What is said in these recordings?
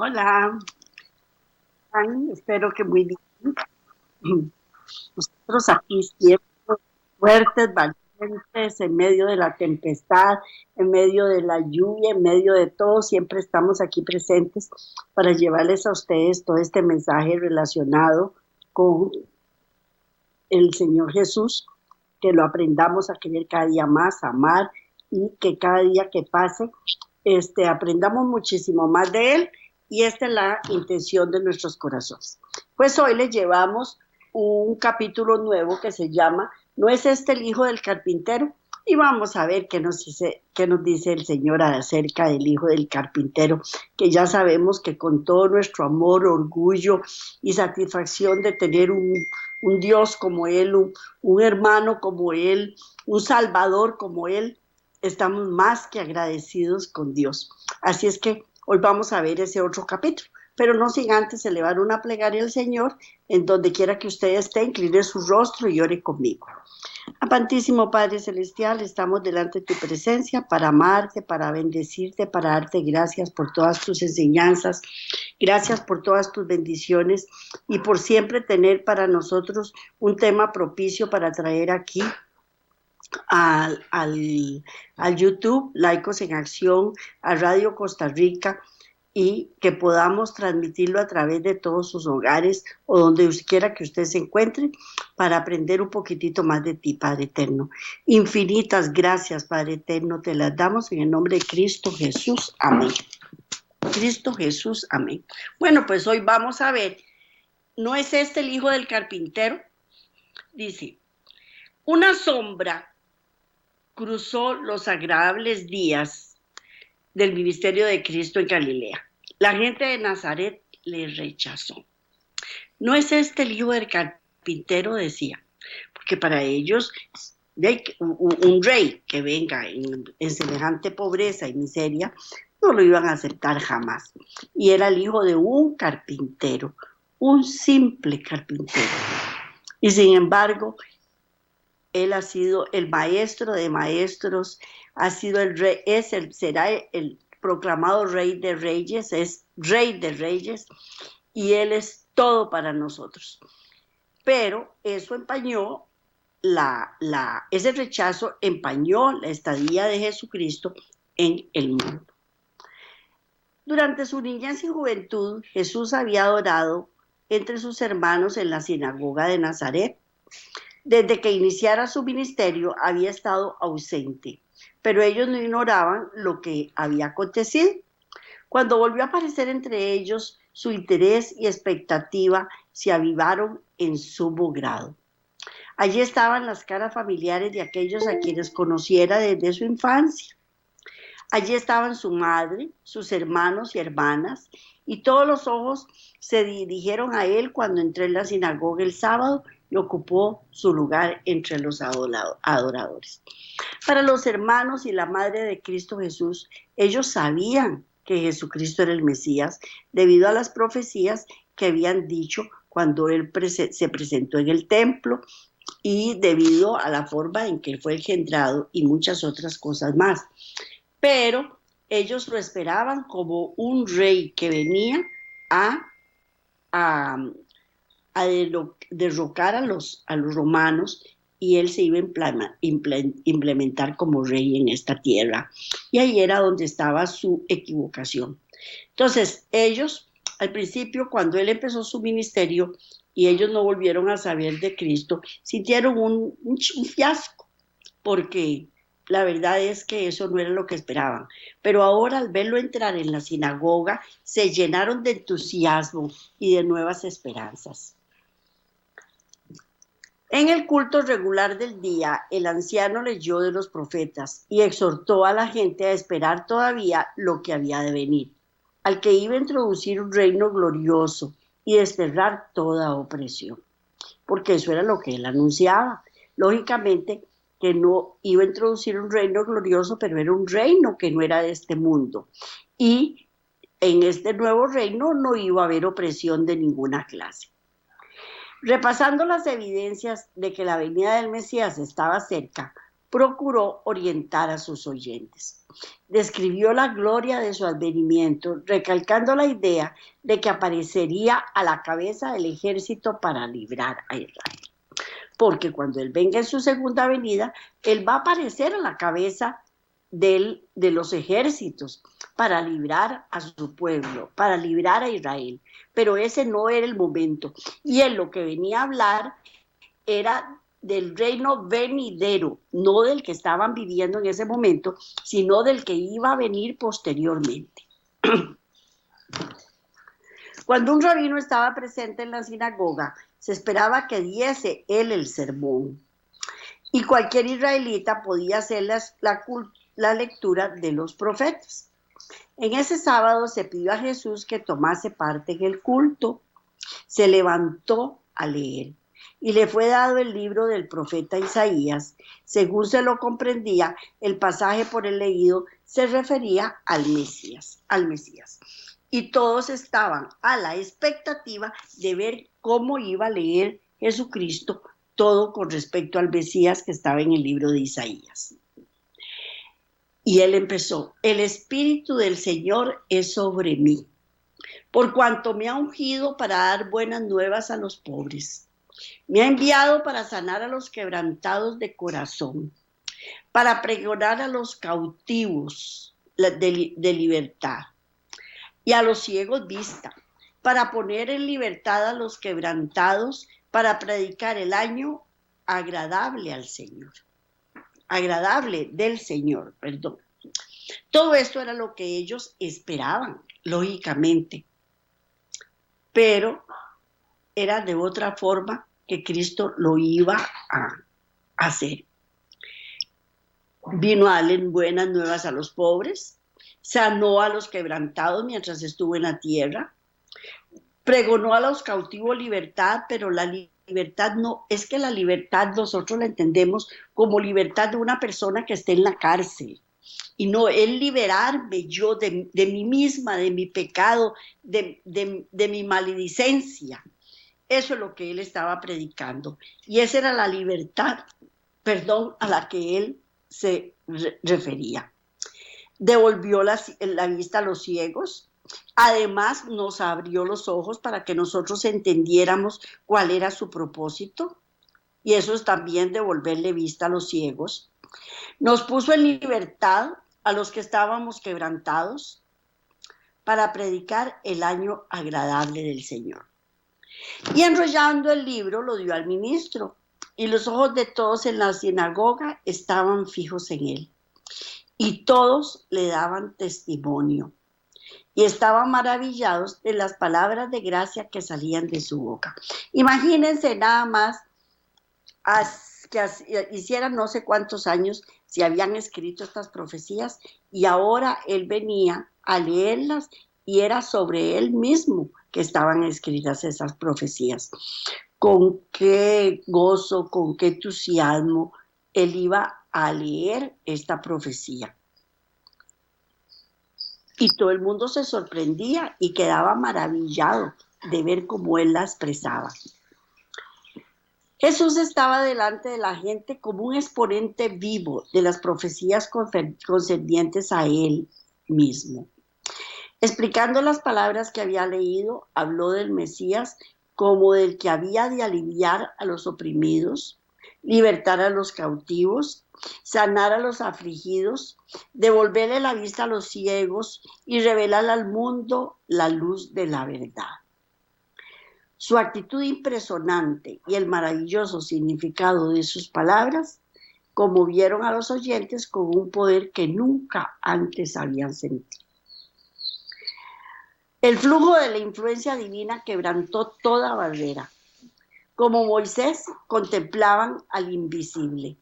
Hola, espero que muy bien. Nosotros aquí siempre fuertes, valientes, en medio de la tempestad, en medio de la lluvia, en medio de todo, siempre estamos aquí presentes para llevarles a ustedes todo este mensaje relacionado con el Señor Jesús, que lo aprendamos a querer cada día más, a amar y que cada día que pase, aprendamos muchísimo más de Él y esta es la intención de nuestros corazones. Pues hoy les llevamos un capítulo nuevo que se llama ¿No es este el hijo del carpintero? Y vamos a ver qué nos dice el Señor acerca del hijo del carpintero, que ya sabemos que con todo nuestro amor, orgullo y satisfacción de tener un Dios como Él, un hermano como Él, un Salvador como Él, estamos más que agradecidos con Dios. Así es que hoy vamos a ver ese otro capítulo, pero no sin antes elevar una plegaria al Señor, en donde quiera que usted esté, incline su rostro y ore conmigo. Amantísimo Padre Celestial, estamos delante de tu presencia para amarte, para bendecirte, para darte gracias por todas tus enseñanzas, gracias por todas tus bendiciones y por siempre tener para nosotros un tema propicio para traer aquí al YouTube, Laicos en Acción, a Radio Costa Rica, y que podamos transmitirlo a través de todos sus hogares o donde quiera que usted se encuentre para aprender un poquitito más de ti, Padre Eterno. Infinitas gracias, Padre Eterno, te las damos en el nombre de Cristo Jesús. Amén. Cristo Jesús, amén. Bueno, pues hoy vamos a ver, ¿no es este el hijo del carpintero? Dice, una sombra cruzó los agradables días del ministerio de Cristo en Galilea. La gente de Nazaret le rechazó. ¿No es este el hijo del carpintero? Decía, porque para ellos un rey que venga en semejante pobreza y miseria no lo iban a aceptar jamás. Y era el hijo de un carpintero, un simple carpintero. Y sin embargo, él ha sido el maestro de maestros, ha sido el rey, será el proclamado rey de reyes, es rey de reyes, y él es todo para nosotros. Pero eso empañó, ese rechazo empañó la estadía de Jesucristo en el mundo. Durante su niñez y juventud, Jesús había adorado entre sus hermanos en la sinagoga de Nazaret. Desde que iniciara su ministerio había estado ausente, pero ellos no ignoraban lo que había acontecido. Cuando volvió a aparecer entre ellos, su interés y expectativa se avivaron en sumo grado. Allí estaban las caras familiares de aquellos a quienes conociera desde su infancia. Allí estaban su madre, sus hermanos y hermanas, y todos los ojos se dirigieron a él cuando entró en la sinagoga el sábado y ocupó su lugar entre los adoradores. Para los hermanos y la madre de Cristo Jesús, ellos sabían que Jesucristo era el Mesías debido a las profecías que habían dicho cuando él se presentó en el templo y debido a la forma en que fue engendrado y muchas otras cosas más. Pero ellos lo esperaban como un rey que venía a, a, a derrocar a los romanos, y él se iba a implementar como rey en esta tierra. Y ahí era donde estaba su equivocación. Entonces, ellos, al principio, cuando él empezó su ministerio y ellos no volvieron a saber de Cristo, sintieron un fiasco, porque la verdad es que eso no era lo que esperaban. Pero ahora, al verlo entrar en la sinagoga, se llenaron de entusiasmo y de nuevas esperanzas. En el culto regular del día, el anciano leyó de los profetas y exhortó a la gente a esperar todavía lo que había de venir, al que iba a introducir un reino glorioso y desterrar toda opresión, porque eso era lo que él anunciaba. Lógicamente que no iba a introducir un reino glorioso, pero era un reino que no era de este mundo. Y en este nuevo reino no iba a haber opresión de ninguna clase. Repasando las evidencias de que la venida del Mesías estaba cerca, procuró orientar a sus oyentes. Describió la gloria de su advenimiento, recalcando la idea de que aparecería a la cabeza del ejército para librar a Israel. Porque cuando él venga en su segunda venida, él va a aparecer a la cabeza de los ejércitos para librar a su pueblo, para librar a Israel. Pero ese no era el momento. Y él lo que venía a hablar era del reino venidero, no del que estaban viviendo en ese momento, sino del que iba a venir posteriormente. Cuando un rabino estaba presente en la sinagoga, se esperaba que diese él el sermón. Y cualquier israelita podía hacer la lectura de los profetas. En ese sábado se pidió a Jesús que tomase parte en el culto. Se levantó a leer y le fue dado el libro del profeta Isaías. Según se lo comprendía, el pasaje por el leído se refería al Mesías. Y todos estaban a la expectativa de ver cómo iba a leer Jesucristo todo con respecto al Mesías que estaba en el libro de Isaías. Y él empezó: el Espíritu del Señor es sobre mí, por cuanto me ha ungido para dar buenas nuevas a los pobres. Me ha enviado para sanar a los quebrantados de corazón, para pregonar a los cautivos de libertad y a los ciegos vista, para poner en libertad a los quebrantados, para predicar el año agradable al Señor. Agradable del Señor, perdón. Todo esto era lo que ellos esperaban, lógicamente, pero era de otra forma que Cristo lo iba a hacer. Vino a darle buenas nuevas a los pobres, sanó a los quebrantados mientras estuvo en la tierra, pregonó a los cautivos libertad, pero la libertad no, es que la libertad nosotros la entendemos como libertad de una persona que esté en la cárcel. Y no, el liberarme yo de mí misma, de mi pecado, de mi maledicencia. Eso es lo que él estaba predicando. Y esa era la libertad, a la que él se refería. Devolvió la vista a los ciegos. Además, nos abrió los ojos para que nosotros entendiéramos cuál era su propósito. Y eso es también devolverle vista a los ciegos. Nos puso en libertad a los que estábamos quebrantados para predicar el año agradable del Señor. Y enrollando el libro lo dio al ministro, y los ojos de todos en la sinagoga estaban fijos en él. Y todos le daban testimonio y estaban maravillados de las palabras de gracia que salían de su boca. Imagínense nada más que hicieran no sé cuántos años se habían escrito estas profecías, y ahora él venía a leerlas y era sobre él mismo que estaban escritas esas profecías. Con qué gozo, con qué entusiasmo él iba a leer esta profecía. Y todo el mundo se sorprendía y quedaba maravillado de ver cómo él la expresaba. Jesús estaba delante de la gente como un exponente vivo de las profecías concernientes a él mismo. Explicando las palabras que había leído, habló del Mesías como del que había de aliviar a los oprimidos, libertar a los cautivos, sanar a los afligidos, devolverle la vista a los ciegos y revelar al mundo la luz de la verdad. Su actitud impresionante y el maravilloso significado de sus palabras conmovieron a los oyentes con un poder que nunca antes habían sentido. El flujo de la influencia divina quebrantó toda barrera. Como Moisés, contemplaban al invisible,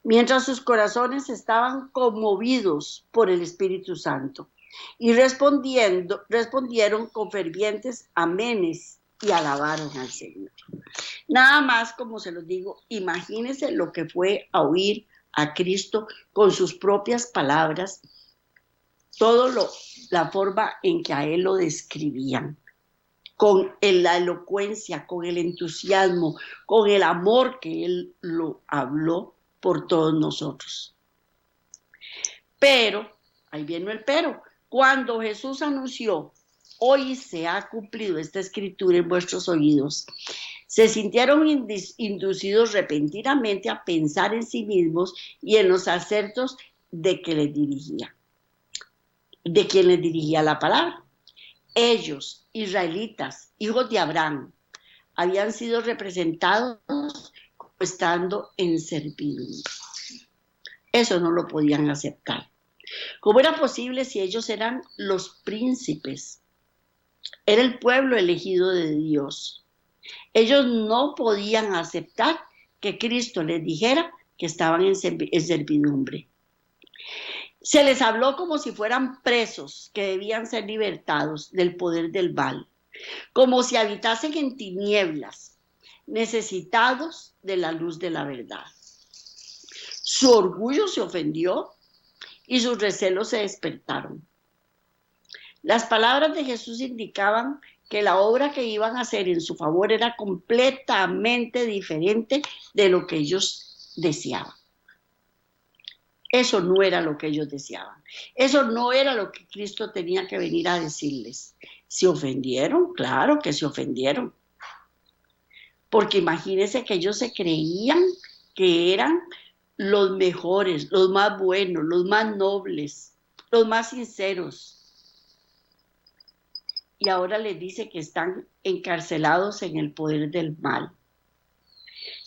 mientras sus corazones estaban conmovidos por el Espíritu Santo y respondieron con fervientes amenes y alabaron al Señor. Nada más, como se los digo, imagínense lo que fue a oír a Cristo con sus propias palabras, la forma en que a él lo describían, con la elocuencia, con el entusiasmo, con el amor que él lo habló por todos nosotros. Pero, ahí viene el pero, cuando Jesús anunció, hoy se ha cumplido esta escritura en vuestros oídos, se sintieron inducidos repentinamente a pensar en sí mismos y en los acertos de quien les dirigía la palabra. Ellos, israelitas, hijos de Abraham, habían sido representados como estando en servidumbre. Eso no lo podían aceptar. ¿Cómo era posible si ellos eran los príncipes? Era el pueblo elegido de Dios. Ellos no podían aceptar que Cristo les dijera que estaban en servidumbre. Se les habló como si fueran presos que debían ser libertados del poder del mal, como si habitasen en tinieblas, necesitados de la luz de la verdad. Su orgullo se ofendió y sus recelos se despertaron. Las palabras de Jesús indicaban que la obra que iban a hacer en su favor era completamente diferente de lo que ellos deseaban. Eso no era lo que ellos deseaban. Eso no era lo que Cristo tenía que venir a decirles. ¿Se ofendieron? Claro que se ofendieron. Porque imagínense que ellos se creían que eran los mejores, los más buenos, los más nobles, los más sinceros. Y ahora les dice que están encarcelados en el poder del mal,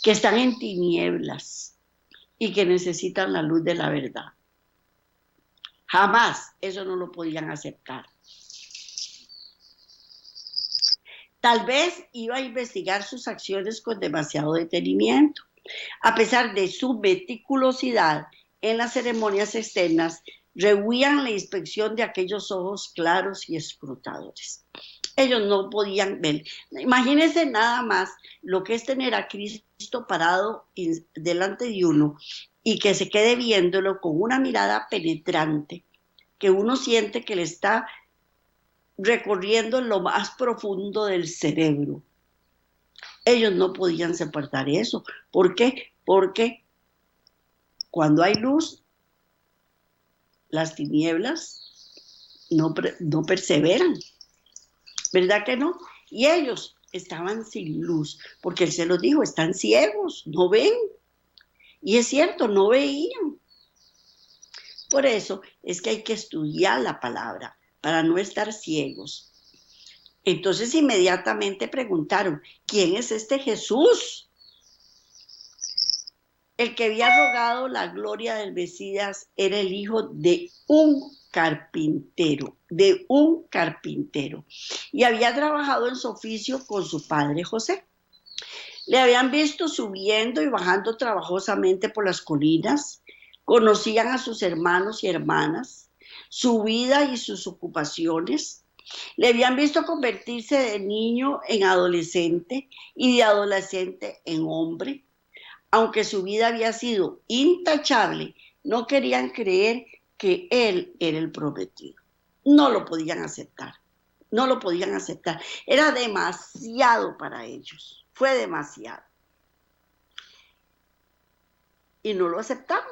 que están en tinieblas y que necesitan la luz de la verdad. Jamás eso no lo podían aceptar. Tal vez iba a investigar sus acciones con demasiado detenimiento. A pesar de su meticulosidad en las ceremonias externas, rehuían la inspección de aquellos ojos claros y escrutadores. Ellos no podían ver. Imagínense nada más lo que es tener a Cristo parado delante de uno y que se quede viéndolo con una mirada penetrante, que uno siente que le está recorriendo lo más profundo del cerebro. Ellos no podían soportar eso. ¿Por qué? Porque cuando hay luz, las tinieblas no perseveran. ¿Verdad que no? Y ellos estaban sin luz, porque él se los dijo, están ciegos, no ven. Y es cierto, no veían. Por eso es que hay que estudiar la palabra, para no estar ciegos. Entonces inmediatamente preguntaron, ¿quién es este Jesús? El que había rogado la gloria del Mesías era el hijo de un carpintero, y había trabajado en su oficio con su padre José. Le habían visto subiendo y bajando trabajosamente por las colinas, conocían a sus hermanos y hermanas, su vida y sus ocupaciones. Le habían visto convertirse de niño en adolescente y de adolescente en hombre. Aunque su vida había sido intachable, no querían creer que él era el prometido. No lo podían aceptar. No lo podían aceptar. Era demasiado para ellos. Fue demasiado. y no lo aceptaron.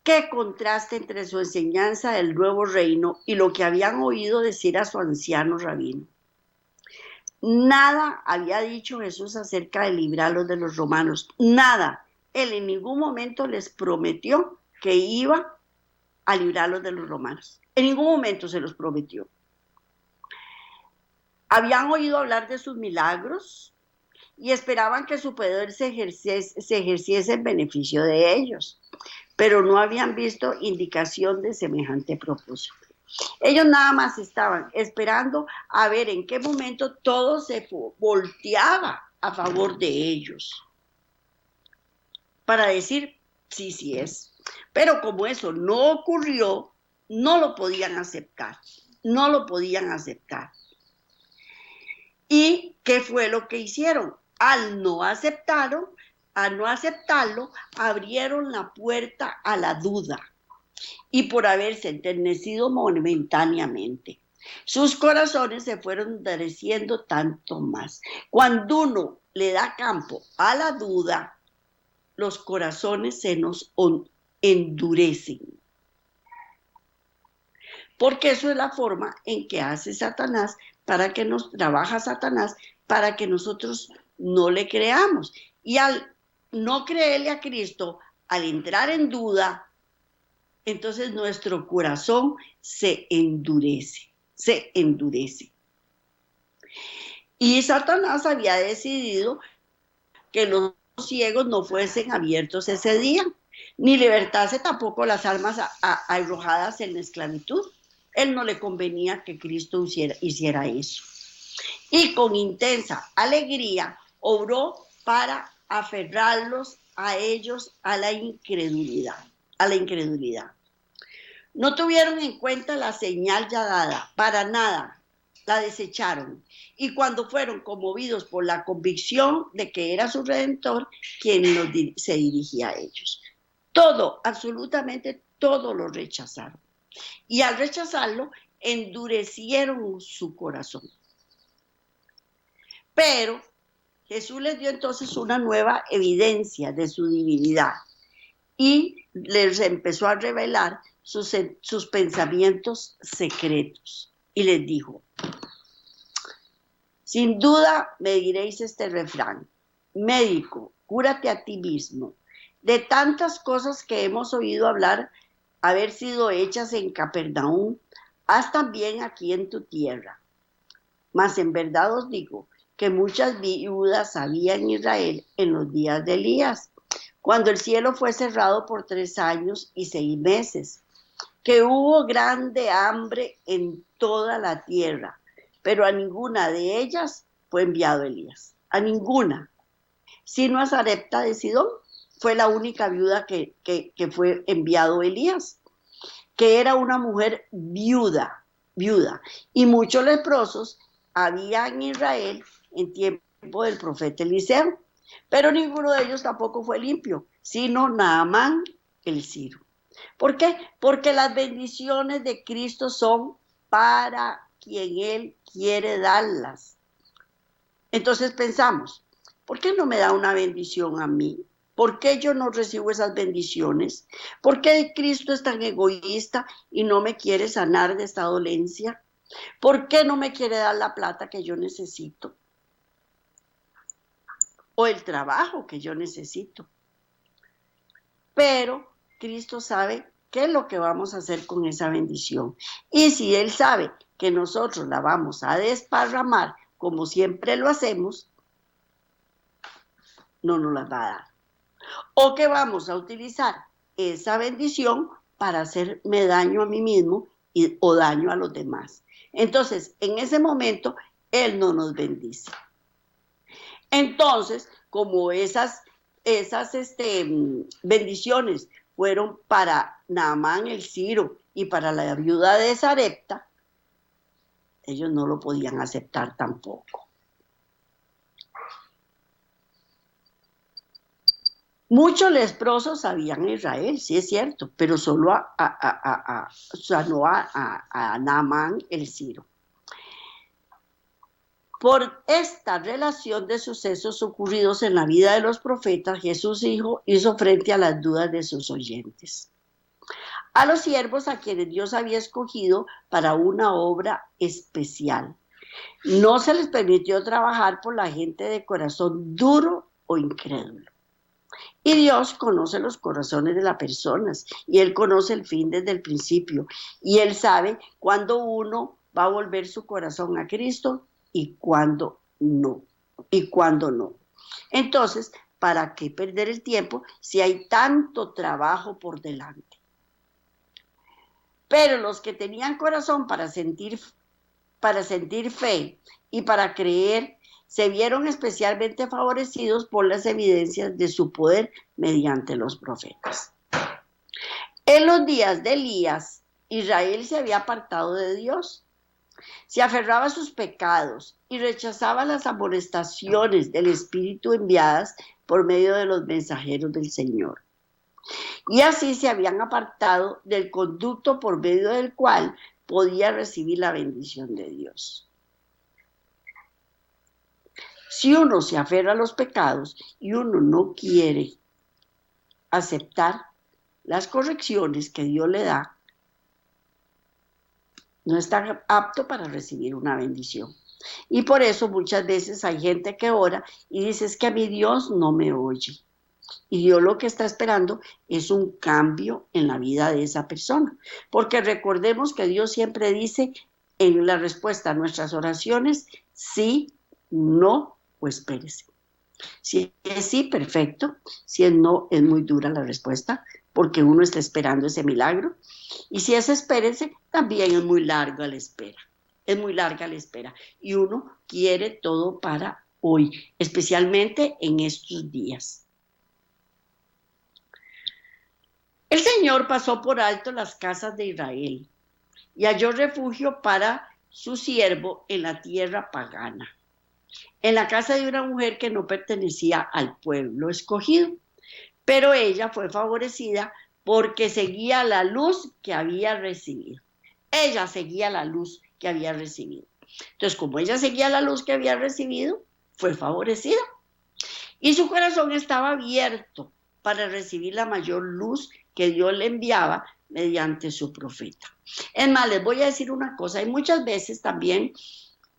Qué contraste entre su enseñanza del nuevo reino y lo que habían oído decir a su anciano rabino. Nada había dicho Jesús acerca de librarlos de los romanos, nada. Él en ningún momento les prometió que iba a librarlos de los romanos. En ningún momento se los prometió. Habían oído hablar de sus milagros y esperaban que su poder se ejerciese en beneficio de ellos, pero no habían visto indicación de semejante propósito. Ellos nada más estaban esperando a ver en qué momento todo se volteaba a favor de ellos, para decir, sí, sí es. Pero como eso no ocurrió, no lo podían aceptar, no lo podían aceptar. ¿Y qué fue lo que hicieron? Al no aceptarlo, abrieron la puerta a la duda y por haberse enternecido momentáneamente. Sus corazones se fueron endureciendo tanto más. Cuando uno le da campo a la duda, los corazones se nos endurecen. Porque eso es la forma en que hace Satanás, trabaja Satanás para que nosotros no le creamos. Y al no creerle a Cristo, al entrar en duda, entonces nuestro corazón se endurece. Y Satanás había decidido que los ciegos no fuesen abiertos ese día, ni libertase tampoco las almas arrojadas en la esclavitud. Él no le convenía que Cristo hiciera eso. Y con intensa alegría obró para aferrarlos a ellos a la incredulidad. No tuvieron en cuenta la señal ya dada, para nada, la desecharon. Y cuando fueron conmovidos por la convicción de que era su Redentor, quien se dirigía a ellos. Todo, absolutamente todo lo rechazaron. Y al rechazarlo, endurecieron su corazón. Pero Jesús les dio entonces una nueva evidencia de su divinidad y les empezó a revelar sus pensamientos secretos. Y les dijo, sin duda me diréis este refrán, médico, cúrate a ti mismo. De tantas cosas que hemos oído hablar, haber sido hechas en Capernaum, haz también aquí en tu tierra. Mas en verdad os digo que muchas viudas había en Israel en los días de Elías, cuando el cielo fue cerrado por 3 años y 6 meses, que hubo grande hambre en toda la tierra, pero a ninguna de ellas fue enviado Elías, a ninguna, sino a Sarepta de Sidón, fue la única viuda que fue enviado Elías, que era una mujer viuda, y muchos leprosos había en Israel en tiempo del profeta Eliseo, pero ninguno de ellos tampoco fue limpio, sino Naamán el sirio. ¿Por qué? Porque las bendiciones de Cristo son para quien Él quiere darlas. Entonces pensamos, ¿por qué no me da una bendición a mí? ¿Por qué yo no recibo esas bendiciones? ¿Por qué Cristo es tan egoísta y no me quiere sanar de esta dolencia? ¿Por qué no me quiere dar la plata que yo necesito? O el trabajo que yo necesito. Pero Cristo sabe qué es lo que vamos a hacer con esa bendición. Y si Él sabe que nosotros la vamos a desparramar como siempre lo hacemos, no nos la va a dar. O que vamos a utilizar esa bendición para hacerme daño a mí mismo o daño a los demás. Entonces, en ese momento, Él no nos bendice. Entonces, como esas bendiciones fueron para Naamán el sirio y para la viuda de Sarepta, ellos no lo podían aceptar tampoco. Muchos leprosos habían en Israel, sí es cierto, pero solo sanó a Naamán el sirio. Por esta relación de sucesos ocurridos en la vida de los profetas, Jesús hizo frente a las dudas de sus oyentes. A los siervos a quienes Dios había escogido para una obra especial. No se les permitió trabajar por la gente de corazón duro o incrédulo. Y Dios conoce los corazones de las personas y Él conoce el fin desde el principio. Y Él sabe cuándo uno va a volver su corazón a Cristo y cuándo no. Y cuándo no. Entonces, ¿para qué perder el tiempo si hay tanto trabajo por delante? Pero los que tenían corazón para sentir fe y para creer, se vieron especialmente favorecidos por las evidencias de su poder mediante los profetas. En los días de Elías, Israel se había apartado de Dios, se aferraba a sus pecados y rechazaba las amonestaciones del Espíritu enviadas por medio de los mensajeros del Señor. Y así se habían apartado del conducto por medio del cual podía recibir la bendición de Dios. Si uno se aferra a los pecados y uno no quiere aceptar las correcciones que Dios le da, no está apto para recibir una bendición. Y por eso muchas veces hay gente que ora y dice, es que a mi Dios no me oye. Y Dios lo que está esperando es un cambio en la vida de esa persona. Porque recordemos que Dios siempre dice en la respuesta a nuestras oraciones, sí, no o espérese. Si es sí, perfecto. Si es no, es muy dura la respuesta porque uno está esperando ese milagro. Y si es espérese, también es muy larga la espera. Es muy larga la espera. Y uno quiere todo para hoy, especialmente en estos días. El Señor pasó por alto las casas de Israel y halló refugio para su siervo en la tierra pagana, en la casa de una mujer que no pertenecía al pueblo escogido, pero ella fue favorecida porque seguía la luz que había recibido. Ella seguía la luz que había recibido. Entonces, como ella seguía la luz que había recibido, fue favorecida. Y su corazón estaba abierto para recibir la mayor luz que Dios le enviaba mediante su profeta. Es más, les voy a decir una cosa, hay muchas veces también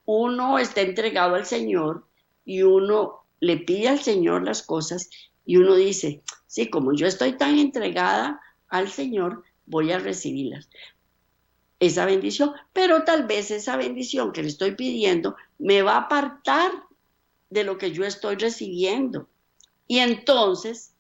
uno está entregado al Señor y uno le pide al Señor las cosas y uno dice, sí, como yo estoy tan entregada al Señor, voy a recibirlas. Esa bendición, pero tal vez esa bendición que le estoy pidiendo me va a apartar de lo que yo estoy recibiendo. Y entonces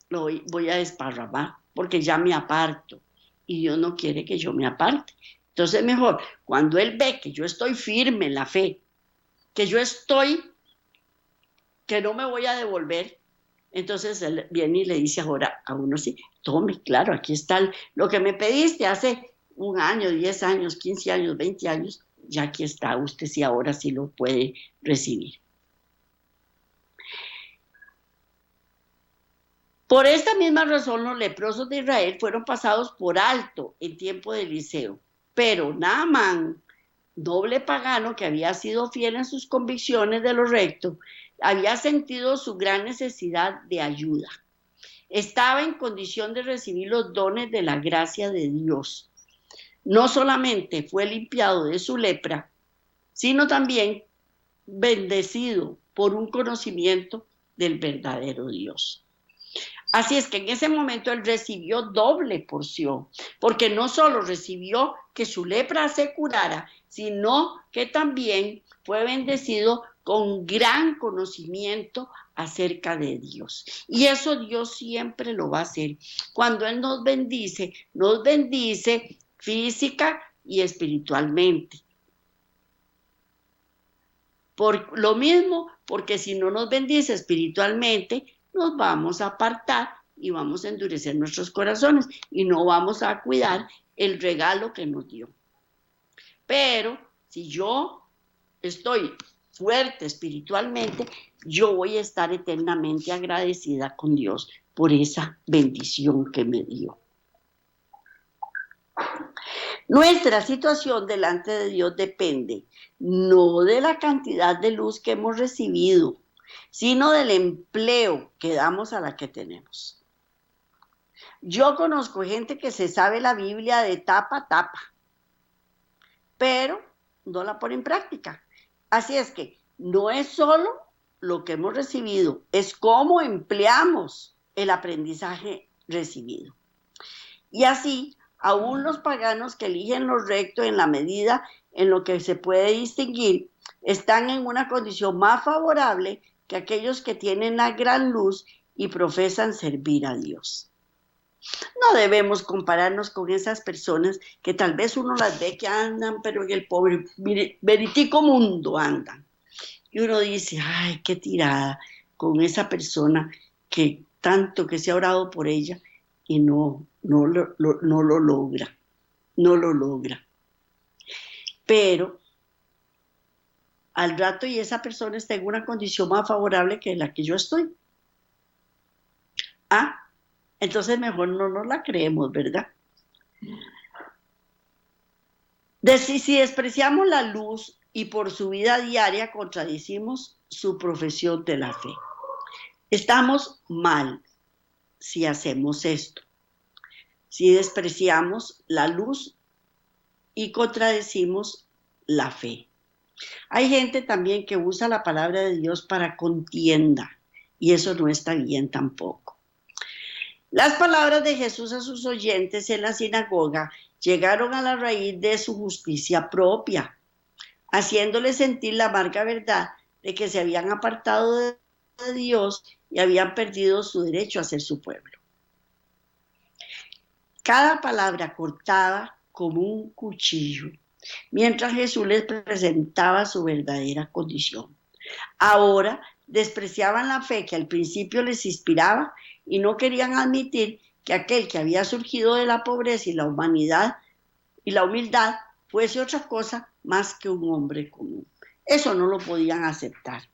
lo voy a desparramar porque ya me aparto y Dios no quiere que yo me aparte. Entonces mejor, cuando Él ve que yo estoy firme en la fe, que yo estoy, que no me voy a devolver, entonces Él viene y le dice ahora a uno, sí, tome, claro, aquí está lo que me pediste hace 1 año, 10 años, 15 años, 20 años, ya aquí está, usted sí ahora sí lo puede recibir. Por esta misma razón los leprosos de Israel fueron pasados por alto en tiempo de Eliseo, pero Naamán, noble pagano que había sido fiel en sus convicciones de lo recto, había sentido su gran necesidad de ayuda. Estaba en condición de recibir los dones de la gracia de Dios. No solamente fue limpiado de su lepra, sino también bendecido por un conocimiento del verdadero Dios. Así es que en ese momento él recibió doble porción, porque no solo recibió que su lepra se curara, sino que también fue bendecido con gran conocimiento acerca de Dios. Y eso Dios siempre lo va a hacer. Cuando Él nos bendice física y espiritualmente. Por lo mismo, porque si no nos bendice espiritualmente, nos vamos a apartar y vamos a endurecer nuestros corazones y no vamos a cuidar el regalo que nos dio. Pero si yo estoy fuerte espiritualmente, yo voy a estar eternamente agradecida con Dios por esa bendición que me dio. Nuestra situación delante de Dios depende no de la cantidad de luz que hemos recibido, sino del empleo que damos a la que tenemos. Yo conozco gente que se sabe la Biblia de tapa a tapa, pero no la pone en práctica. Así es que no es solo lo que hemos recibido, es cómo empleamos el aprendizaje recibido. Y así, aún los paganos que eligen lo recto en la medida en lo que se puede distinguir, están en una condición más favorable que aquellos que tienen la gran luz y profesan servir a Dios. No debemos compararnos con esas personas que tal vez uno las ve que andan, pero en el pobre, veritico mundo andan. Y uno dice, ay, qué tirada con esa persona que tanto que se ha orado por ella y no lo logra, no lo logra. Pero al rato y esa persona está en una condición más favorable que la que yo estoy. Entonces mejor no nos la creemos, ¿verdad? Si despreciamos la luz y por su vida diaria contradecimos su profesión de la fe. Estamos mal si hacemos esto. Si despreciamos la luz y contradecimos la fe. Hay gente también que usa la palabra de Dios para contienda y eso no está bien tampoco. Las palabras de Jesús a sus oyentes en la sinagoga llegaron a la raíz de su justicia propia, haciéndoles sentir la amarga verdad de que se habían apartado de Dios y habían perdido su derecho a ser su pueblo. Cada palabra cortaba como un cuchillo, mientras Jesús les presentaba su verdadera condición. Ahora despreciaban la fe que al principio les inspiraba y no querían admitir que aquel que había surgido de la pobreza y la humanidad y la humildad fuese otra cosa más que un hombre común. Eso no lo podían aceptar.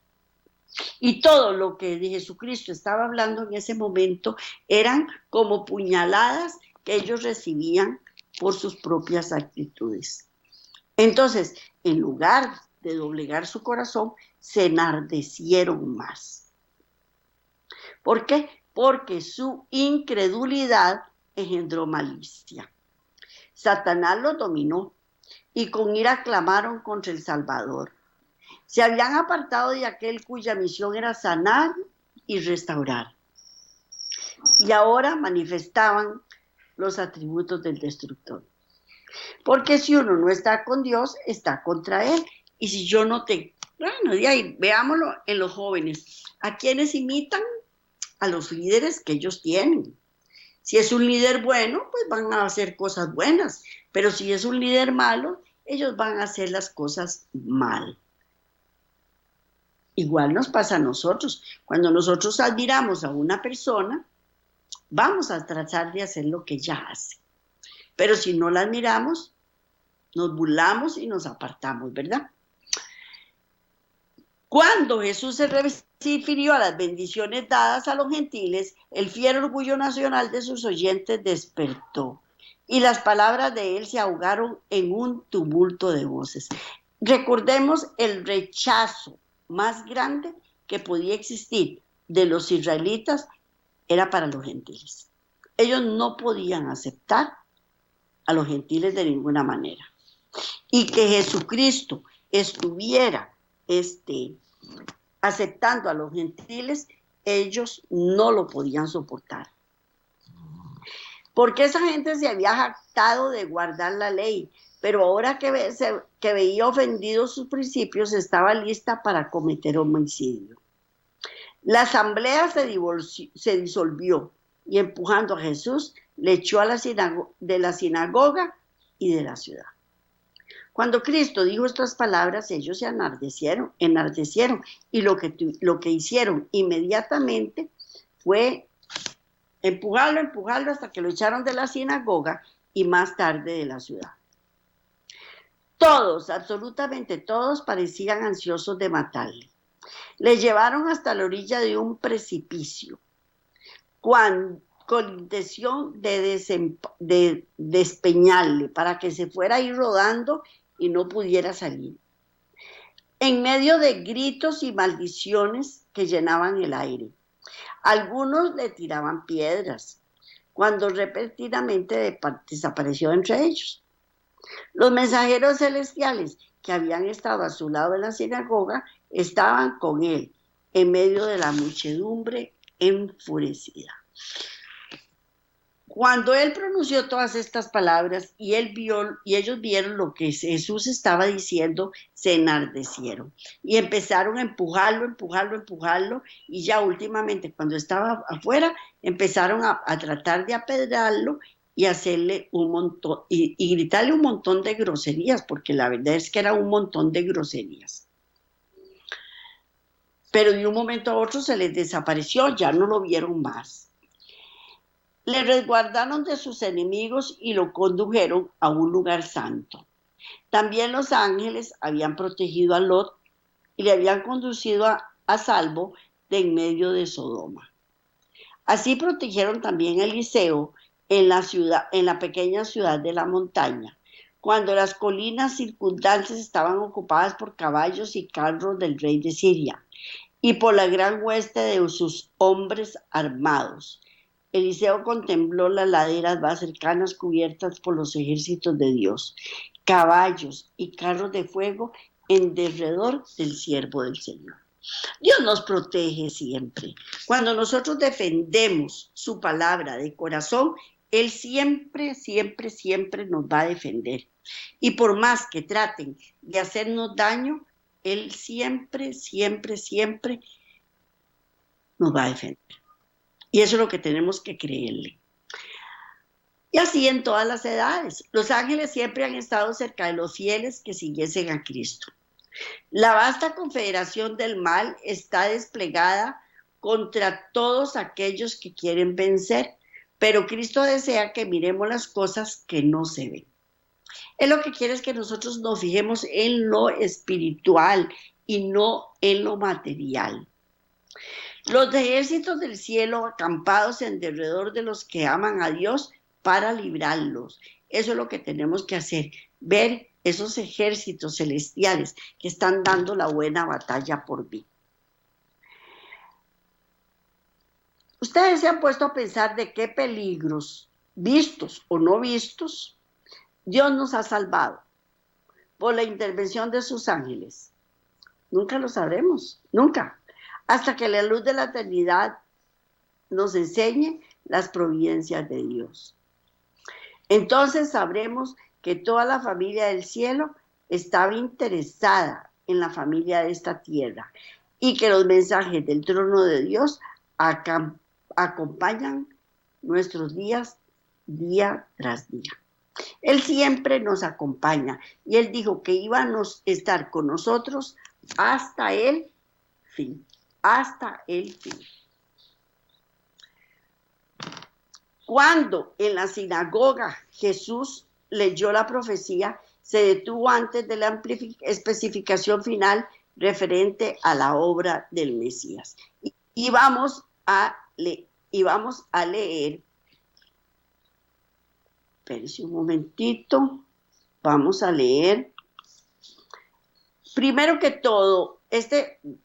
Y todo lo que de Jesucristo estaba hablando en ese momento eran como puñaladas que ellos recibían por sus propias actitudes. Entonces, en lugar de doblegar su corazón, se enardecieron más. ¿Por qué? Porque su incredulidad engendró malicia. Satanás los dominó y con ira clamaron contra el Salvador. Se habían apartado de aquel cuya misión era sanar y restaurar. Y ahora manifestaban los atributos del destructor. Porque si uno no está con Dios, está contra Él. Y si yo no te... Bueno, de ahí, veámoslo en los jóvenes. ¿A quiénes imitan? A los líderes que ellos tienen. Si es un líder bueno, pues van a hacer cosas buenas. Pero si es un líder malo, ellos van a hacer las cosas mal. Igual nos pasa a nosotros. Cuando nosotros admiramos a una persona, vamos a tratar de hacer lo que ella hace. Pero si no la admiramos, nos burlamos y nos apartamos, ¿verdad? Cuando Jesús se refirió a las bendiciones dadas a los gentiles, el fiero orgullo nacional de sus oyentes despertó y las palabras de él se ahogaron en un tumulto de voces. Recordemos el rechazo más grande que podía existir de los israelitas era para los gentiles. Ellos no podían aceptar a los gentiles de ninguna manera. Y que Jesucristo estuviera aceptando a los gentiles, ellos no lo podían soportar. Porque esa gente se había jactado de guardar la ley, pero ahora que veía ofendidos sus principios, estaba lista para cometer homicidio. La asamblea se disolvió y empujando a Jesús, le echó de la sinagoga y de la ciudad. Cuando Cristo dijo estas palabras, ellos se enardecieron y lo que hicieron inmediatamente fue empujarlo hasta que lo echaron de la sinagoga y más tarde de la ciudad. Todos, absolutamente todos, parecían ansiosos de matarle. Le llevaron hasta la orilla de un precipicio. con intención de despeñarle para que se fuera ahí rodando y no pudiera salir. En medio de gritos y maldiciones que llenaban el aire. Algunos le tiraban piedras, cuando repentinamente desapareció entre ellos. Los mensajeros celestiales que habían estado a su lado en la sinagoga estaban con él en medio de la muchedumbre enfurecida. Cuando él pronunció todas estas palabras y ellos vieron lo que Jesús estaba diciendo, se enardecieron y empezaron a empujarlo, y ya últimamente cuando estaba afuera empezaron a tratar de apedrearlo y hacerle un montón y gritarle un montón de groserías, porque la verdad es que era un montón de groserías. Pero de un momento a otro se les desapareció, ya no lo vieron más. Le resguardaron de sus enemigos y lo condujeron a un lugar santo. También los ángeles habían protegido a Lot y le habían conducido a salvo de en medio de Sodoma. Así protegieron también a Eliseo en la pequeña ciudad de la montaña, cuando las colinas circundantes estaban ocupadas por caballos y carros del rey de Siria y por la gran hueste de sus hombres armados. Eliseo contempló las laderas más cercanas cubiertas por los ejércitos de Dios, caballos y carros de fuego en derredor del siervo del Señor. Dios nos protege siempre. Cuando nosotros defendemos su palabra de corazón, Él siempre, siempre, siempre nos va a defender. Y por más que traten de hacernos daño, Él siempre, siempre, siempre nos va a defender. Y eso es lo que tenemos que creerle. Y así en todas las edades. Los ángeles siempre han estado cerca de los fieles que siguiesen a Cristo. La vasta confederación del mal está desplegada contra todos aquellos que quieren vencer, pero Cristo desea que miremos las cosas que no se ven. Él lo que quiere es que nosotros nos fijemos en lo espiritual y no en lo material. Los ejércitos del cielo acampados en derredor de los que aman a Dios para librarlos. Eso es lo que tenemos que hacer, ver esos ejércitos celestiales que están dando la buena batalla por mí. Ustedes se han puesto a pensar de qué peligros, vistos o no vistos, Dios nos ha salvado por la intervención de sus ángeles. Nunca lo sabremos, nunca. Hasta que la luz de la eternidad nos enseñe las providencias de Dios. Entonces sabremos que toda la familia del cielo estaba interesada en la familia de esta tierra y que los mensajes del trono de Dios acompañan nuestros días día tras día. Él siempre nos acompaña y Él dijo que iba a estar con nosotros hasta el fin. Hasta el fin. Cuando en la sinagoga Jesús leyó la profecía, se detuvo antes de la especificación final referente a la obra del Mesías. Y vamos a leer, espérense un momentito, vamos a leer. Primero que todo,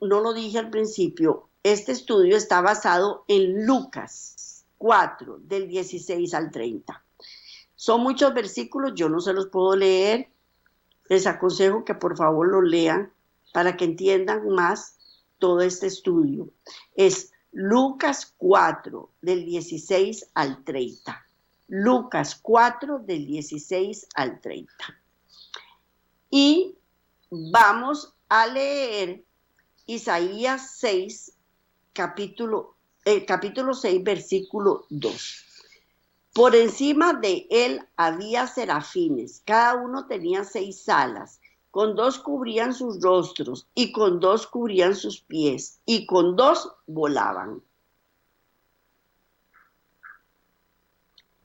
no lo dije al principio, este estudio está basado en Lucas 4, del 16 al 30. Son muchos versículos, yo no se los puedo leer. Les aconsejo que por favor los lean para que entiendan más todo este estudio. Es Lucas 4, del 16 al 30. Lucas 4, del 16 al 30. Y vamos a leer Isaías 6, capítulo 6, versículo 2. Por encima de él había serafines, cada uno tenía 6 alas, con 2 cubrían sus rostros, y con 2 cubrían sus pies, y con 2 volaban.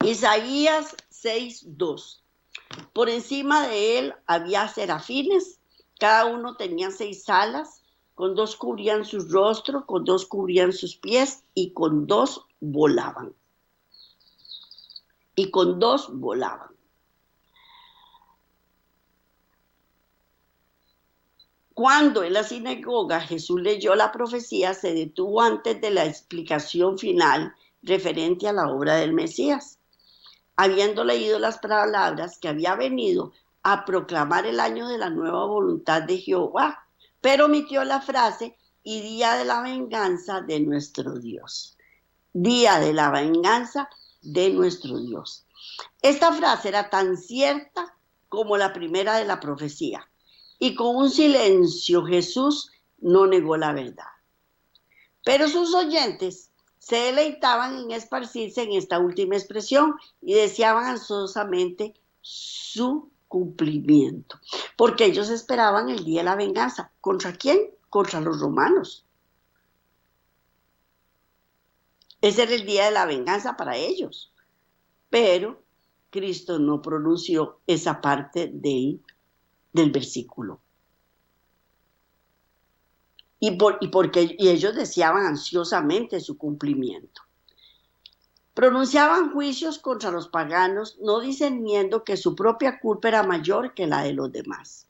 Isaías 6, 2. Por encima de él había serafines, cada uno tenía 6 alas, con 2 cubrían sus rostros, con 2 cubrían sus pies, y con 2 volaban. y con dos volaban. Cuando en la sinagoga Jesús leyó la profecía, se detuvo antes de la explicación final referente a la obra del Mesías. Habiendo leído las palabras que había venido a proclamar el año de la nueva voluntad de Jehová, pero omitió la frase y día de la venganza de nuestro Dios. Día de la venganza de nuestro Dios. Esta frase era tan cierta como la primera de la profecía, y con un silencio Jesús no negó la verdad. Pero sus oyentes se deleitaban en esparcirse en esta última expresión y deseaban ansiosamente su cumplimiento, porque ellos esperaban el día de la venganza. ¿Contra quién? Contra los romanos. Ese era el día de la venganza para ellos. Pero Cristo no pronunció esa parte del versículo. Y ellos deseaban ansiosamente su cumplimiento. Pronunciaban juicios contra los paganos, no discerniendo que su propia culpa era mayor que la de los demás.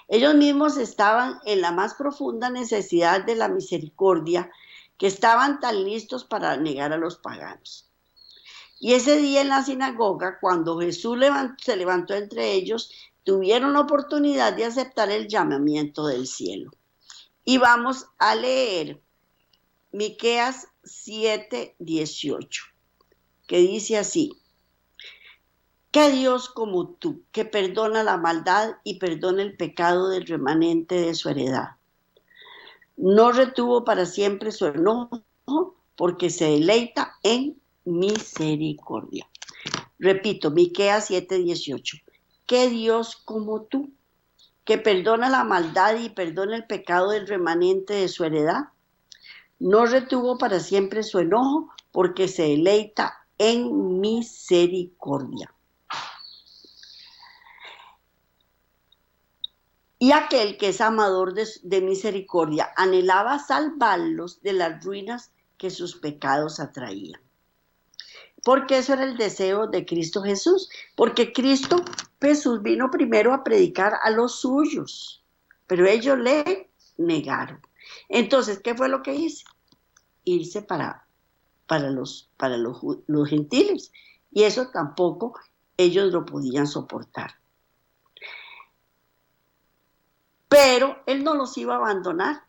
Ellos mismos estaban en la más profunda necesidad de la misericordia, que estaban tan listos para negar a los paganos. Y ese día en la sinagoga, cuando Jesús se levantó entre ellos, tuvieron la oportunidad de aceptar el llamamiento del cielo. Y vamos a leer Miqueas 7:18, que dice así: ¿Qué Dios como tú, que perdona la maldad y perdona el pecado del remanente de su heredad? No retuvo para siempre su enojo, porque se deleita en misericordia. Repito, Miqueas 7:18. ¿Qué Dios como tú, que perdona la maldad y perdona el pecado del remanente de su heredad? No retuvo para siempre su enojo, porque se deleita en misericordia. Y aquel que es amador de misericordia anhelaba salvarlos de las ruinas que sus pecados atraían. Porque eso era el deseo de Cristo Jesús. Porque Cristo Jesús vino primero a predicar a los suyos, pero ellos le negaron. Entonces, ¿qué fue lo que hizo? Irse para los gentiles. Y eso tampoco ellos lo podían soportar. Pero él no los iba a abandonar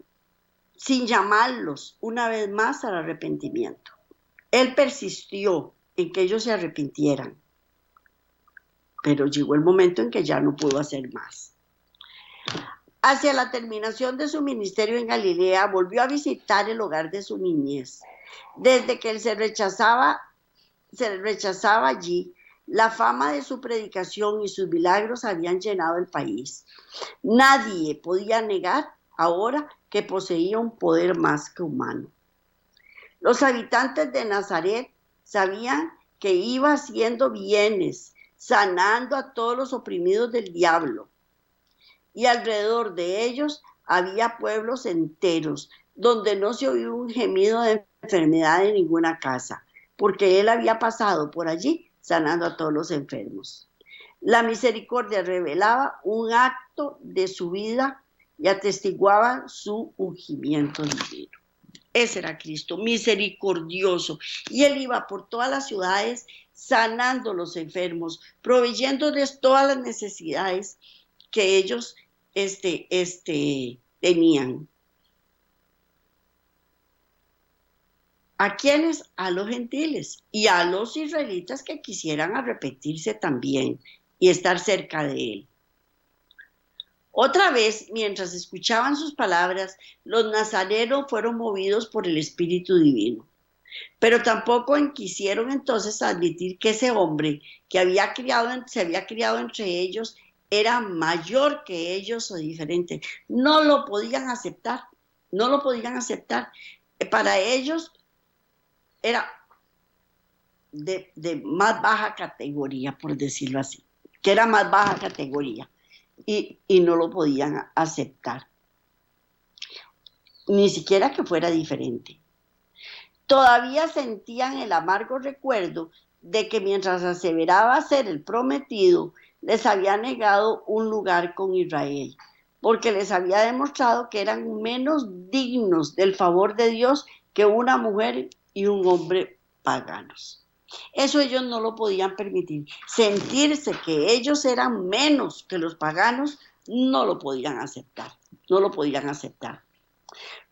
sin llamarlos una vez más al arrepentimiento. Él persistió en que ellos se arrepintieran, pero llegó el momento en que ya no pudo hacer más. Hacia la terminación de su ministerio en Galilea, volvió a visitar el hogar de su niñez. Desde que él se rechazaba allí, la fama de su predicación y sus milagros habían llenado el país. Nadie podía negar ahora que poseía un poder más que humano. Los habitantes de Nazaret sabían que iba haciendo bienes, sanando a todos los oprimidos del diablo. Y alrededor de ellos había pueblos enteros, donde no se oía un gemido de enfermedad en ninguna casa, porque él había pasado por allí sanando a todos los enfermos. La misericordia revelaba un acto de su vida y atestiguaba su ungimiento divino. Ese era Cristo, misericordioso. Y él iba por todas las ciudades sanando a los enfermos, proveyéndoles todas las necesidades que ellos tenían. ¿A quiénes? A los gentiles y a los israelitas que quisieran arrepentirse también y estar cerca de él. Otra vez, mientras escuchaban sus palabras, los nazarenos fueron movidos por el Espíritu Divino. Pero tampoco quisieron entonces admitir que ese hombre que se había criado entre ellos era mayor que ellos o diferente. No lo podían aceptar, no lo podían aceptar. Para ellos era de más baja categoría, por decirlo así, que era más baja categoría y no lo podían aceptar, ni siquiera que fuera diferente. Todavía sentían el amargo recuerdo de que mientras aseveraba ser el prometido, les había negado un lugar con Israel, porque les había demostrado que eran menos dignos del favor de Dios que una mujer y un hombre paganos. Eso ellos no lo podían permitir. Sentirse que ellos eran menos que los paganos, no lo podían aceptar, no lo podían aceptar.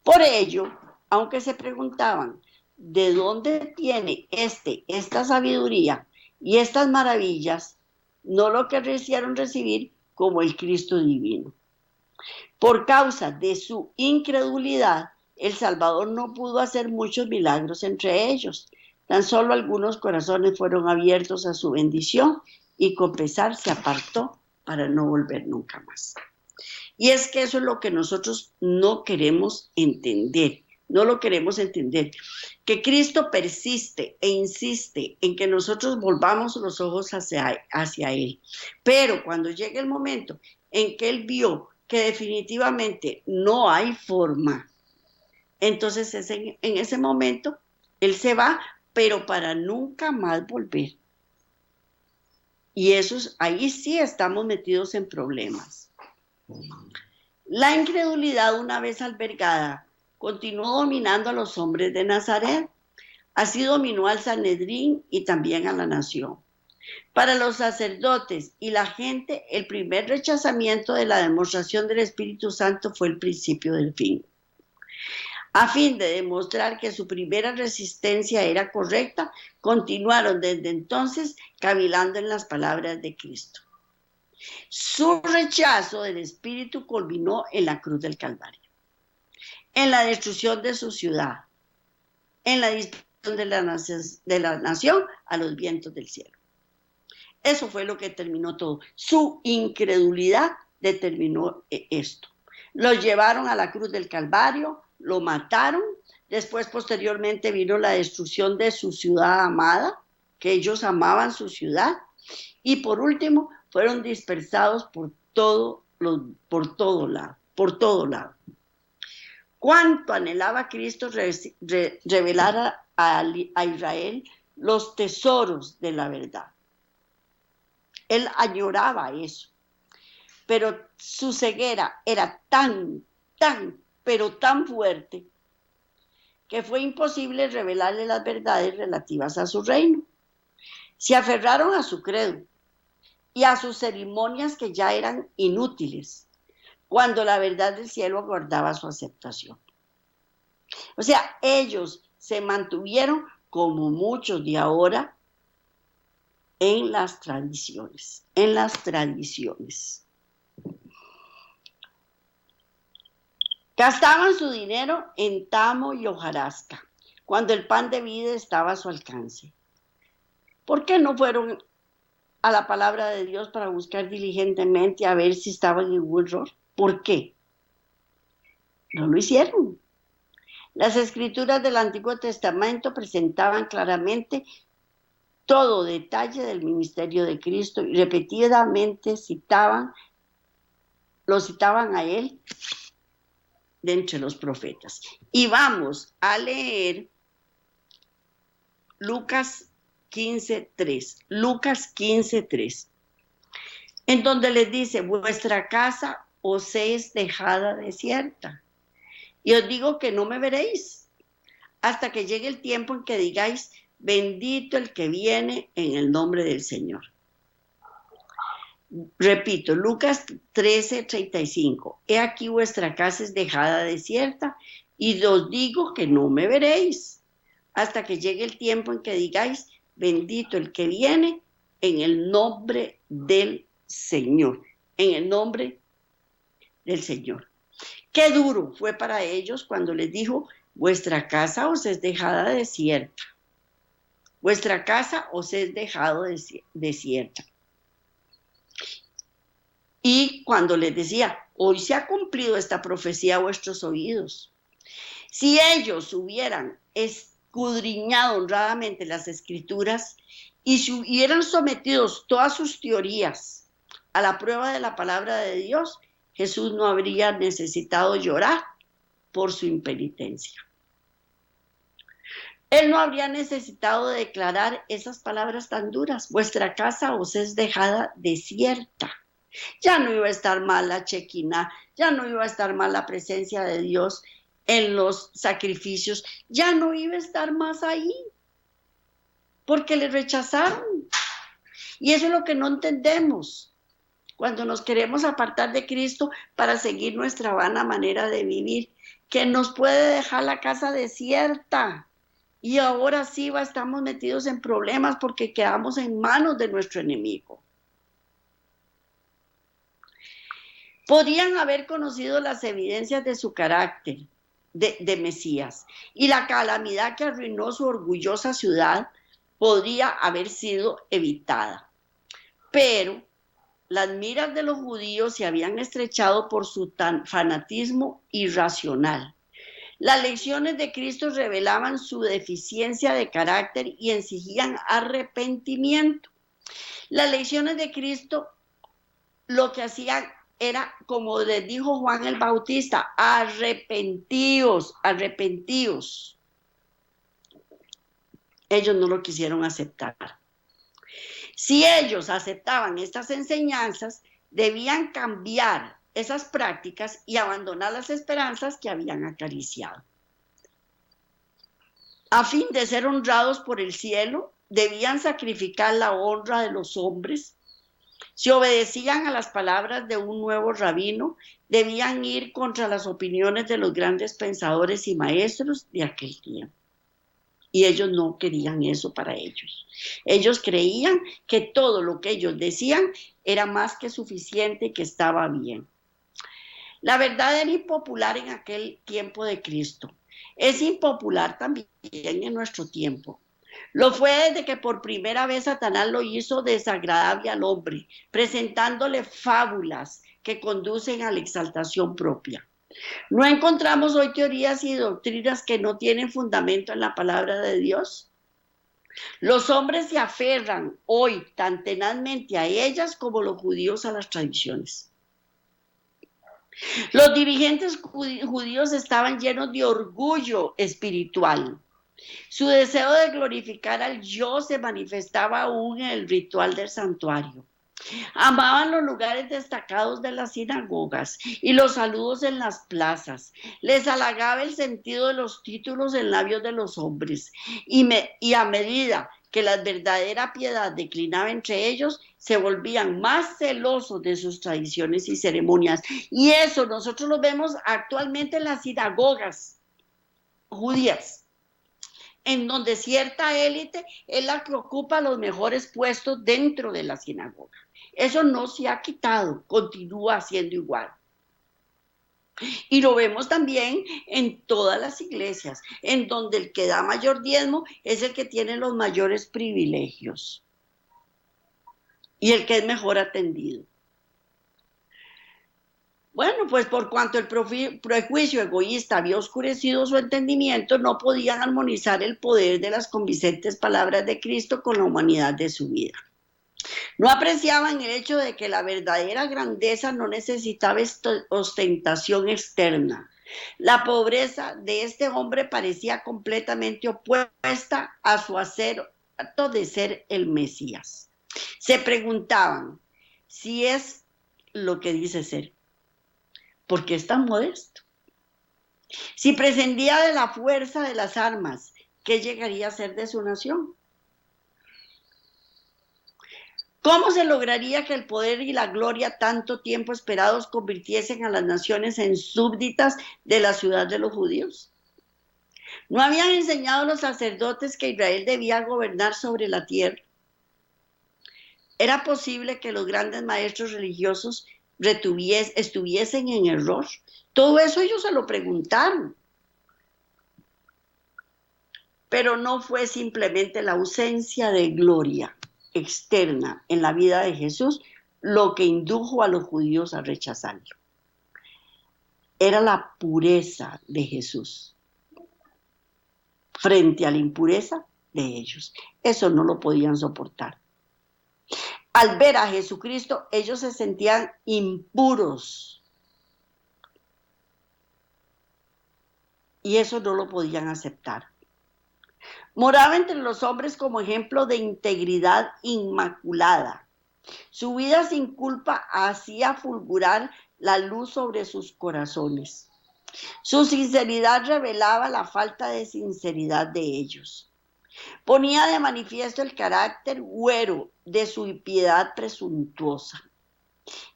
Por ello, aunque se preguntaban, ¿de dónde tiene esta sabiduría y estas maravillas? No lo quisieron recibir como el Cristo divino. Por causa de su incredulidad, el Salvador no pudo hacer muchos milagros entre ellos. Tan solo algunos corazones fueron abiertos a su bendición y con pesar se apartó para no volver nunca más. Y es que eso es lo que nosotros no queremos entender, no lo queremos entender, que Cristo persiste e insiste en que nosotros volvamos los ojos hacia Él. Pero cuando llega el momento en que Él vio que definitivamente no hay forma, entonces en ese momento Él se va, pero para nunca más volver. Y ahí sí estamos metidos en problemas. La incredulidad, una vez albergada, continuó dominando a los hombres de Nazaret. Así dominó al Sanedrín y también a la nación. Para los sacerdotes y la gente, el primer rechazamiento de la demostración del Espíritu Santo fue el principio del fin. A fin de demostrar que su primera resistencia era correcta, continuaron desde entonces cavilando en las palabras de Cristo. Su rechazo del Espíritu culminó en la cruz del Calvario, en la destrucción de su ciudad, en la dispersión de la nación a los vientos del cielo. Eso fue lo que terminó todo. Su incredulidad determinó esto. Lo llevaron a la cruz del Calvario, lo mataron, después posteriormente vino la destrucción de su ciudad amada, que ellos amaban su ciudad, y por último fueron dispersados por todo lado. Cuánto anhelaba Cristo revelar a Israel los tesoros de la verdad. Él añoraba eso, pero su ceguera era pero tan fuerte, que fue imposible revelarle las verdades relativas a su reino. Se aferraron a su credo y a sus ceremonias que ya eran inútiles, cuando la verdad del cielo aguardaba su aceptación. O sea, ellos se mantuvieron como muchos de ahora en las tradiciones. Gastaban su dinero en tamo y hojarasca, cuando el pan de vida estaba a su alcance. ¿Por qué no fueron a la palabra de Dios para buscar diligentemente a ver si estaban en un error? ¿Por qué? No lo hicieron. Las escrituras del Antiguo Testamento presentaban claramente todo detalle del ministerio de Cristo y repetidamente lo citaban a él de entre los profetas. Y vamos a leer Lucas 15:3, en donde les dice: vuestra casa os es dejada desierta, y os digo que no me veréis, hasta que llegue el tiempo en que digáis: bendito el que viene en el nombre del Señor. Repito, Lucas 13:35. He aquí vuestra casa es dejada desierta, y os digo que no me veréis, hasta que llegue el tiempo en que digáis: bendito el que viene en el nombre del Señor. En el nombre del Señor. Qué duro fue para ellos cuando les dijo: vuestra casa os es dejada desierta. Vuestra casa os es dejada desierta. Y cuando les decía: hoy se ha cumplido esta profecía a vuestros oídos. Si ellos hubieran escudriñado honradamente las escrituras y se hubieran sometido todas sus teorías a la prueba de la palabra de Dios, Jesús no habría necesitado llorar por su impenitencia. Él no habría necesitado declarar esas palabras tan duras. Vuestra casa os es dejada desierta. Ya no iba a estar mal la chequina, ya no iba a estar mal la presencia de Dios en los sacrificios, ya no iba a estar más ahí, porque le rechazaron. Y eso es lo que no entendemos cuando nos queremos apartar de Cristo para seguir nuestra vana manera de vivir, que nos puede dejar la casa desierta. Y ahora sí estamos metidos en problemas porque quedamos en manos de nuestro enemigo. Podrían haber conocido las evidencias de su carácter de Mesías, y la calamidad que arruinó su orgullosa ciudad podría haber sido evitada. Pero las miras de los judíos se habían estrechado por su fanatismo irracional. Las lecciones de Cristo revelaban su deficiencia de carácter y exigían arrepentimiento. Las lecciones de Cristo lo que hacían era, como les dijo Juan el Bautista, arrepentíos, arrepentíos. Ellos no lo quisieron aceptar. Si ellos aceptaban estas enseñanzas, debían cambiar esas prácticas y abandonar las esperanzas que habían acariciado. A fin de ser honrados por el cielo, debían sacrificar la honra de los hombres. Si obedecían a las palabras de un nuevo rabino, debían ir contra las opiniones de los grandes pensadores y maestros de aquel tiempo. Y ellos no querían eso para ellos. Ellos creían que todo lo que ellos decían era más que suficiente y que estaba bien. La verdad era impopular en aquel tiempo de Cristo. Es impopular también en nuestro tiempo. Lo fue desde que por primera vez Satanás lo hizo desagradable al hombre, presentándole fábulas que conducen a la exaltación propia. ¿No encontramos hoy teorías y doctrinas que no tienen fundamento en la palabra de Dios? Los hombres se aferran hoy tan tenazmente a ellas como los judíos a las tradiciones. Los dirigentes judíos estaban llenos de orgullo espiritual. Su deseo de glorificar al yo se manifestaba aún en el ritual del santuario. Amaban los lugares destacados de las sinagogas y los saludos en las plazas. Les halagaba el sentido de los títulos en labios de los hombres. Y a medida que la verdadera piedad declinaba entre ellos, se volvían más celosos de sus tradiciones y ceremonias. Y eso nosotros lo vemos actualmente en las sinagogas judías, en donde cierta élite es la que ocupa los mejores puestos dentro de la sinagoga. Eso no se ha quitado, continúa siendo igual. Y lo vemos también en todas las iglesias, en donde el que da mayor diezmo es el que tiene los mayores privilegios y el que es mejor atendido. Bueno, pues por cuanto el prejuicio egoísta había oscurecido su entendimiento, no podían armonizar el poder de las convincentes palabras de Cristo con la humanidad de su vida. No apreciaban el hecho de que la verdadera grandeza no necesitaba ostentación externa. La pobreza de este hombre parecía completamente opuesta a su acto de ser el Mesías. Se preguntaban si es lo que dice ser. ¿Por qué es tan modesto? Si prescindía de la fuerza de las armas, ¿qué llegaría a ser de su nación? ¿Cómo se lograría que el poder y la gloria tanto tiempo esperados convirtiesen a las naciones en súbditas de la ciudad de los judíos? ¿No habían enseñado los sacerdotes que Israel debía gobernar sobre la tierra? ¿Era posible que los grandes maestros religiosos estuviesen en error? Todo eso ellos se lo preguntaron. Pero no fue simplemente la ausencia de gloria externa en la vida de Jesús lo que indujo a los judíos a rechazarlo. Era la pureza de Jesús frente a la impureza de ellos. Eso no lo podían soportar. Al ver a Jesucristo, ellos se sentían impuros. Y eso no lo podían aceptar. Moraba entre los hombres como ejemplo de integridad inmaculada. Su vida sin culpa hacía fulgurar la luz sobre sus corazones. Su sinceridad revelaba la falta de sinceridad de ellos. Ponía de manifiesto el carácter huero de su impiedad presuntuosa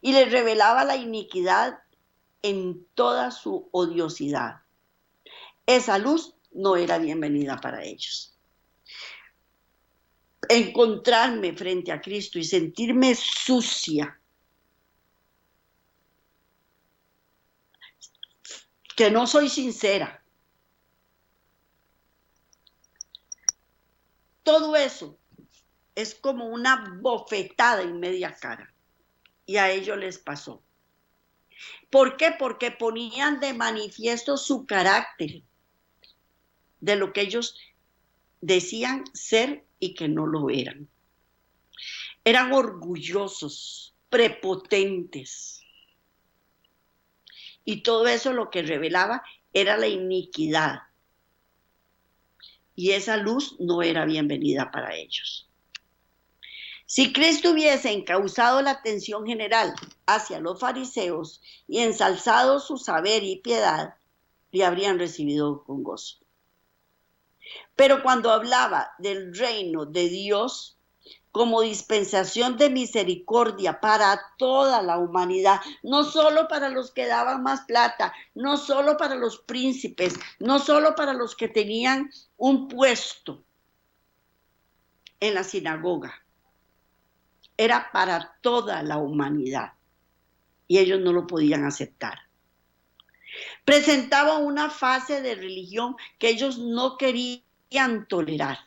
y les revelaba la iniquidad en toda su odiosidad. Esa luz no era bienvenida para ellos. Encontrarme frente a Cristo y sentirme sucia, que no soy sincera, todo eso es como una bofetada en media cara. Y a ellos les pasó. ¿Por qué? Porque ponían de manifiesto su carácter, de lo que ellos decían ser y que no lo eran. Eran orgullosos, prepotentes. Y todo eso lo que revelaba era la iniquidad. Y esa luz no era bienvenida para ellos. Si Cristo hubiese encauzado la atención general hacia los fariseos y ensalzado su saber y piedad, le habrían recibido con gozo. Pero cuando hablaba del reino de Dios como dispensación de misericordia para toda la humanidad, no solo para los que daban más plata, no solo para los príncipes, no solo para los que tenían un puesto en la sinagoga, era para toda la humanidad y ellos no lo podían aceptar. Presentaba una fase de religión que ellos no querían tolerar.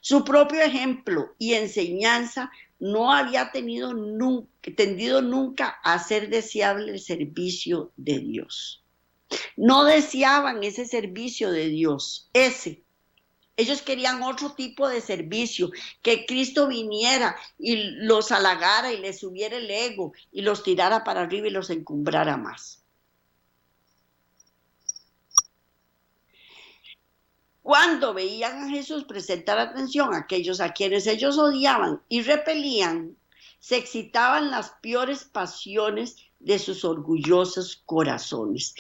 Su propio ejemplo y enseñanza no había tendido nunca a ser deseable el servicio de Dios. No deseaban ese servicio de Dios, Ellos querían otro tipo de servicio, que Cristo viniera y los halagara y les subiera el ego y los tirara para arriba y los encumbrara más. Cuando veían a Jesús prestar atención a aquellos a quienes ellos odiaban y repelían, se excitaban las peores pasiones de sus orgullosos corazones,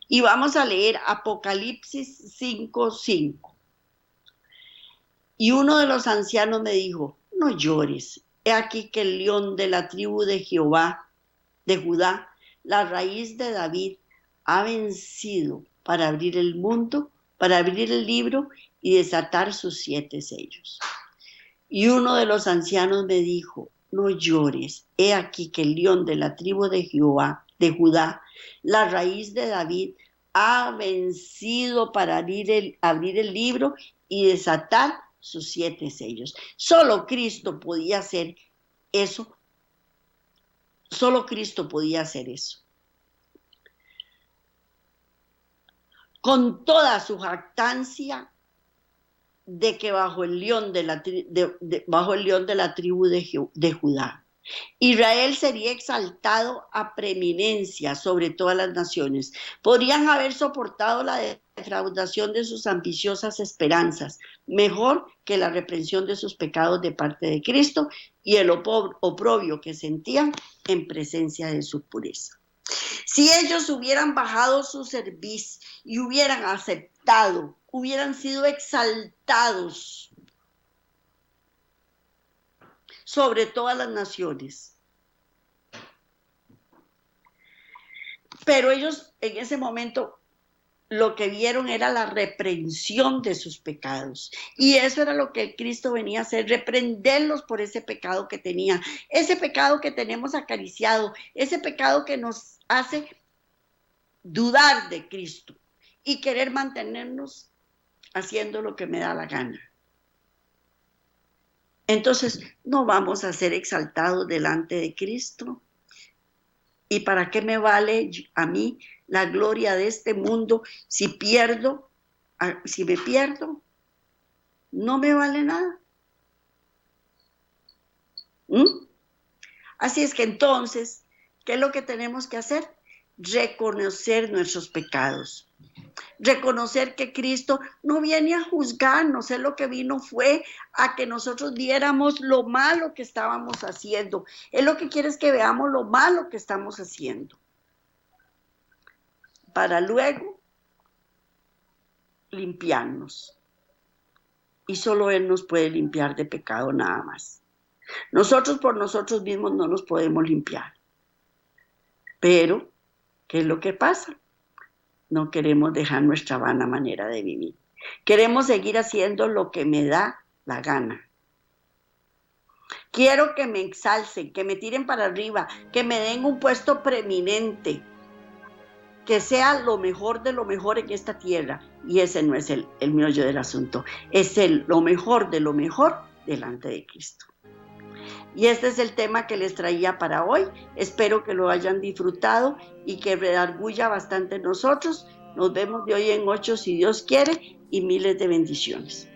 Y vamos a leer Apocalipsis 5:5. Y uno de los ancianos me dijo, no llores, he aquí que el león de la tribu de Jehová, de Judá, la raíz de David, ha vencido para abrir el mundo, para abrir el libro y desatar sus 7 sellos. Y uno de los ancianos me dijo, no llores, he aquí que el león de la tribu de Jehová, de Judá, la raíz de David, ha vencido para abrir el libro y desatar sus 7 sellos. Solo Cristo podía hacer eso. Solo Cristo podía hacer eso. Con toda su jactancia de que bajo el león de la tribu de Judá, Israel sería exaltado a preeminencia sobre todas las naciones. Podrían haber soportado la defraudación de sus ambiciosas esperanzas, mejor que la reprensión de sus pecados de parte de Cristo y el oprobio que sentían en presencia de su pureza. Si ellos hubieran bajado su cerviz y hubieran aceptado, hubieran sido exaltados sobre todas las naciones. Pero ellos en ese momento lo que vieron era la reprensión de sus pecados. Y eso era lo que Cristo venía a hacer, reprenderlos por ese pecado que tenían, ese pecado que tenemos acariciado, ese pecado que nos hace dudar de Cristo y querer mantenernos haciendo lo que me da la gana. Entonces, no vamos a ser exaltados delante de Cristo. ¿Y para qué me vale a mí la gloria de este mundo si me pierdo? No me vale nada. Así es que entonces, ¿qué es lo que tenemos que hacer? Reconocer nuestros pecados. Reconocer que Cristo no viene a juzgarnos, Él lo que vino fue a que nosotros viéramos lo malo que estábamos haciendo. Él lo que quiere es que veamos lo malo que estamos haciendo, para luego limpiarnos. Y solo Él nos puede limpiar de pecado nada más. Nosotros por nosotros mismos no nos podemos limpiar. Pero, ¿qué es lo que pasa? No queremos dejar nuestra vana manera de vivir. Queremos seguir haciendo lo que me da la gana. Quiero que me exalcen, que me tiren para arriba, que me den un puesto preeminente, que sea lo mejor de lo mejor en esta tierra. Y ese no es el meollo del asunto. Es lo mejor de lo mejor delante de Cristo. Y este es el tema que les traía para hoy. Espero que lo hayan disfrutado y que redarguya bastante en nosotros. Nos vemos de hoy en 8 si Dios quiere y miles de bendiciones.